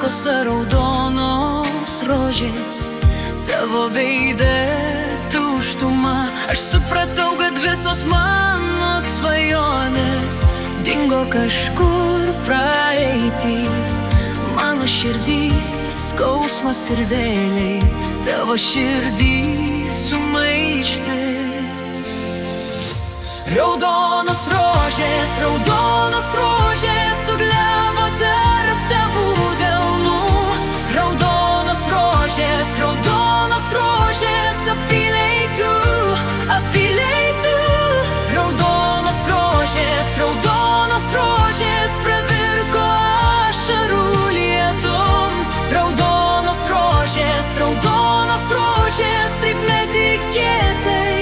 rankose raudonos rožės, tavo veide tuštuma. Aš supratau, kad visos mano svajonės dingo kažkur praeitį. Mano širdį skausmas ir vėliai, tavo širdį sumaištis. Raudonos rožės suglebo tarp tavų delnų. Raudonos rožės apvylei tu. Raudonos rožės pravirko ašarų lietum. Raudonos rožės taip netikėtai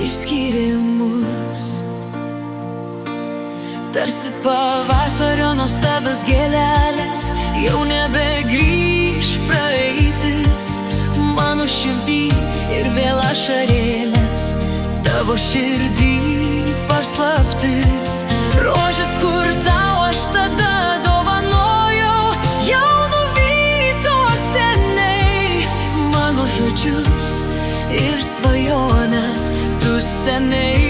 išskyrė mus. Tarsi pavasario nuostabios gėlelės, jau nebegrįš praeitis mano širdį ir vėl ašarėlės, tavo širdį paslaptis. Rožės, kur tau aš tada dovanojau, jau nuvyto seniai. Mano žodžius ir svajones tu seniai